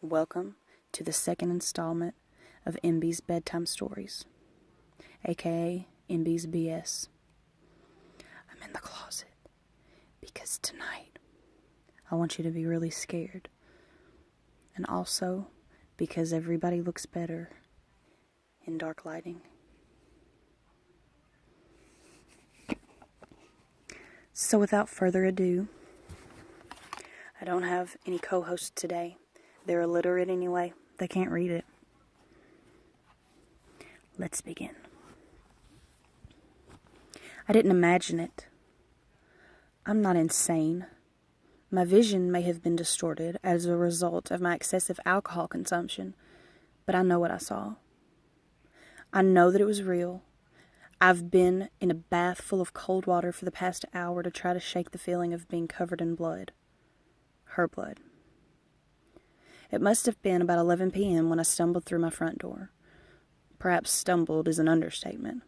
Welcome to the second installment of MB's Bedtime Stories, aka MB's BS. I'm in the closet because tonight I want you to be really scared, and also because everybody looks better in dark lighting. So without further ado, I don't have any co-hosts today. They're illiterate anyway. They can't read it. Let's begin. I didn't imagine it. I'm not insane. My vision may have been distorted as a result of my excessive alcohol consumption, but I know what I saw. I know that it was real. I've been in a bath full of cold water for the past hour to try to shake the feeling of being covered in blood. Her blood. It must have been about 11 p.m. when I stumbled through my front door. Perhaps stumbled is an understatement.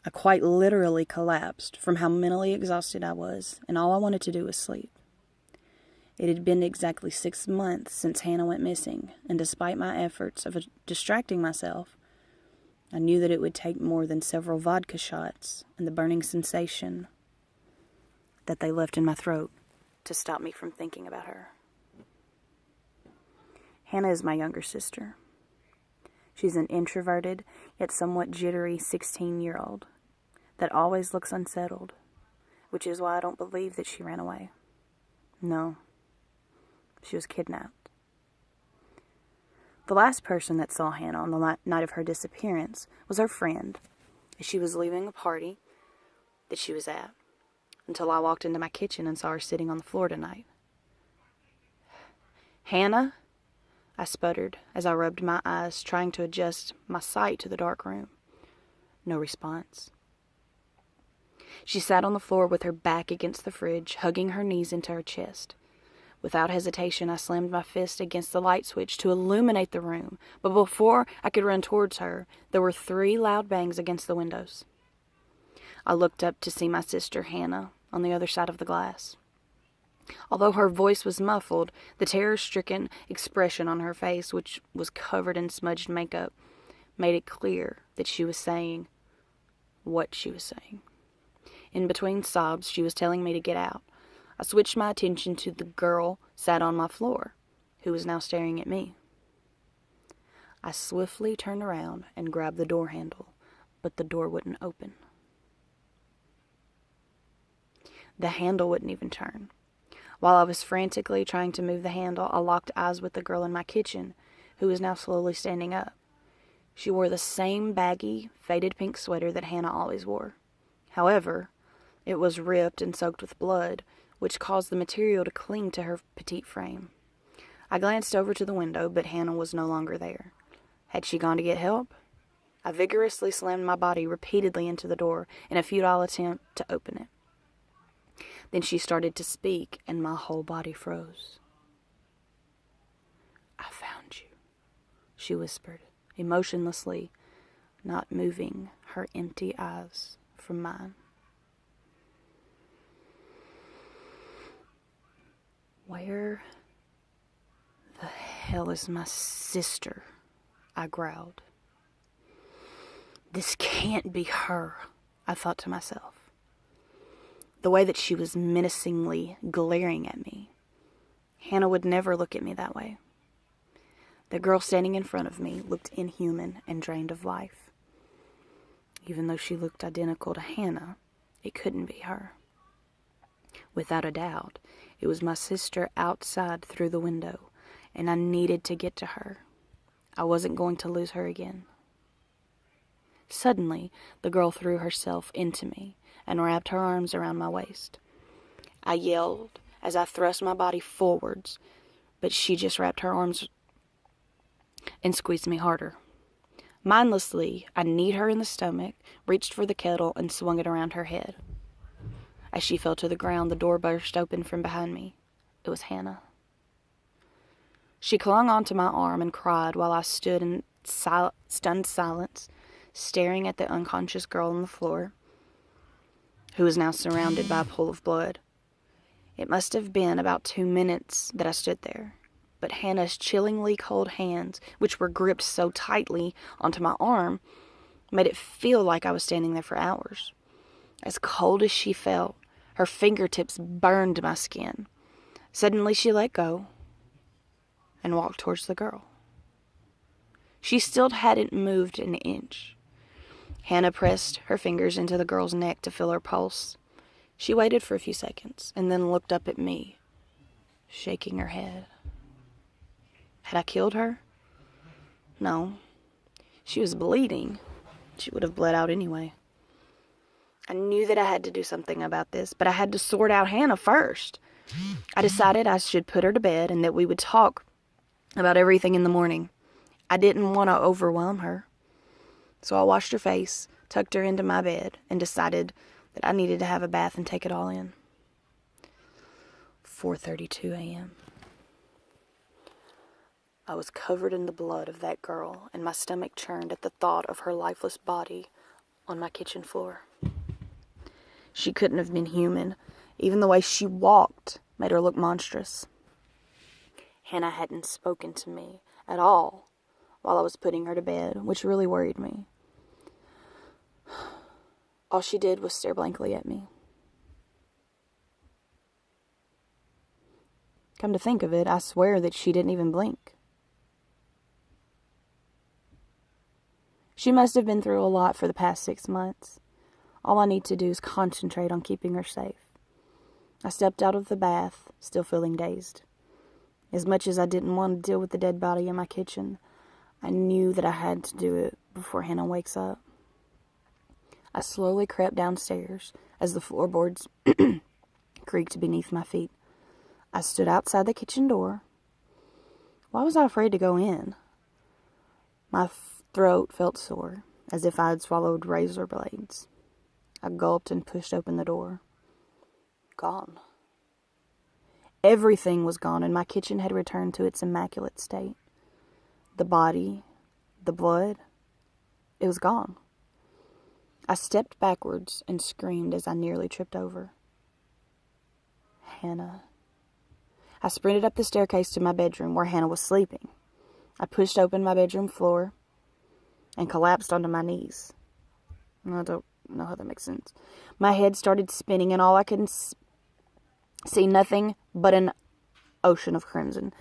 I quite literally collapsed from how mentally exhausted I was, and all I wanted to do was sleep. It had been exactly 6 months since Hannah went missing, and despite my efforts of distracting myself, I knew that it would take more than several vodka shots and the burning sensation that they left in my throat to stop me from thinking about her. Hannah is my younger sister. She's an introverted, yet somewhat jittery 16-year-old that always looks unsettled, which is why I don't believe that she ran away. No, she was kidnapped. The last person that saw Hannah on the night of her disappearance was her friend, as she was leaving a party that she was at, until I walked into my kitchen and saw her sitting on the floor tonight. "Hannah?" I sputtered as I rubbed my eyes, trying to adjust my sight to the dark room. No response. She sat on the floor with her back against the fridge, hugging her knees into her chest. Without hesitation, I slammed my fist against the light switch to illuminate the room, but before I could run towards her, there were 3 loud bangs against the windows. I looked up to see my sister Hannah on the other side of the glass. Although her voice was muffled, the terror-stricken expression on her face, which was covered in smudged makeup, made it clear that she was saying what she was saying. In between sobs, she was telling me to get out. I switched my attention to the girl sat on my floor, who was now staring at me. I swiftly turned around and grabbed the door handle, but the door wouldn't open. The handle wouldn't even turn. While I was frantically trying to move the handle, I locked eyes with the girl in my kitchen, who was now slowly standing up. She wore the same baggy, faded pink sweater that Hannah always wore. However, it was ripped and soaked with blood, which caused the material to cling to her petite frame. I glanced over to the window, but Hannah was no longer there. Had she gone to get help? I vigorously slammed my body repeatedly into the door in a futile attempt to open it. Then she started to speak, and my whole body froze. "I found you," she whispered, emotionlessly, not moving her empty eyes from mine. "Where the hell is my sister?" I growled. "This can't be her," I thought to myself. The way that she was menacingly glaring at me. Hannah would never look at me that way. The girl standing in front of me looked inhuman and drained of life. Even though she looked identical to Hannah, it couldn't be her. Without a doubt, it was my sister outside through the window, and I needed to get to her. I wasn't going to lose her again. Suddenly, the girl threw herself into me and wrapped her arms around my waist. I yelled as I thrust my body forwards, but she just wrapped her arms and squeezed me harder. Mindlessly, I kneed her in the stomach, reached for the kettle, and swung it around her head. As she fell to the ground, the door burst open from behind me. It was Hannah. She clung onto my arm and cried while I stood in stunned silence, staring at the unconscious girl on the floor, who was now surrounded by a pool of blood. It must have been about 2 minutes that I stood there. but Hannah's chillingly cold hands, which were gripped so tightly onto my arm, made it feel like I was standing there for hours. As cold as she felt, her fingertips burned my skin. Suddenly she let go and walked towards the girl. She still hadn't moved an inch. Hannah pressed her fingers into the girl's neck to feel her pulse. She waited for a few seconds and then looked up at me, shaking her head. Had I killed her? No. She was bleeding. She would have bled out anyway. I knew that I had to do something about this, but I had to sort out Hannah first. I decided I should put her to bed and that we would talk about everything in the morning. I didn't want to overwhelm her. So I washed her face, tucked her into my bed, and decided that I needed to have a bath and take it all in. 4:32 a.m. I was covered in the blood of that girl, and my stomach churned at the thought of her lifeless body on my kitchen floor. She couldn't have been human. Even the way she walked made her look monstrous. Hannah hadn't spoken to me at all while I was putting her to bed, which really worried me. All she did was stare blankly at me. Come to think of it, I swear that she didn't even blink. She must have been through a lot for the past 6 months. All I need to do is concentrate on keeping her safe. I stepped out of the bath, still feeling dazed. As much as I didn't want to deal with the dead body in my kitchen, I knew that I had to do it before Hannah wakes up. I slowly crept downstairs as the floorboards creaked beneath my feet. I stood outside the kitchen door. Why was I afraid to go in? My throat felt sore, as if I had swallowed razor blades. I gulped and pushed open the door. Gone. Everything was gone, and my kitchen had returned to its immaculate state. The body, the blood, it was gone. I stepped backwards and screamed as I nearly tripped over. Hannah. I sprinted up the staircase to my bedroom where Hannah was sleeping. I pushed open my bedroom floor and collapsed onto my knees. I don't know how that makes sense. My head started spinning and all I could see nothing but an ocean of crimson.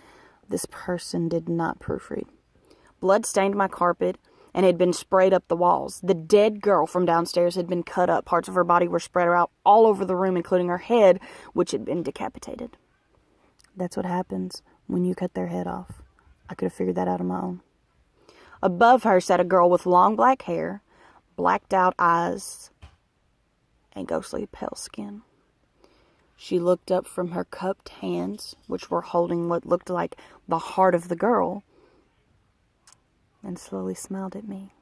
This person did not proofread. Blood stained my carpet and had been sprayed up the walls. The dead girl from downstairs had been cut up. Parts of her body were spread out all over the room, including her head, which had been decapitated. That's what happens when you cut their head off. I could have figured that out on my own. Above her sat a girl with long black hair, blacked out eyes, and ghostly pale skin. She looked up from her cupped hands, which were holding what looked like the heart of the girl, and slowly smiled at me.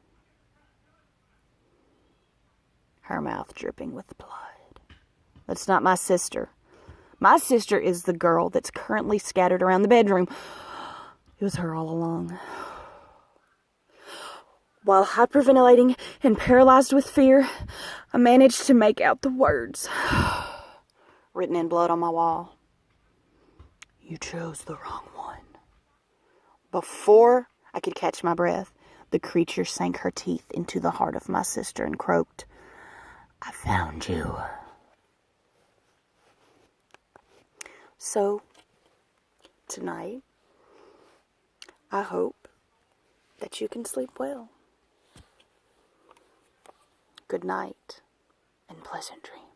Her mouth dripping with blood. That's not my sister. My sister is the girl that's currently scattered around the bedroom. It was her all along. While hyperventilating and paralyzed with fear, I managed to make out the words written in blood on my wall. You chose the wrong one. Before I could catch my breath, the creature sank her teeth into the heart of my sister and croaked, I found you. So, tonight, I hope that you can sleep well. Good night and pleasant dreams.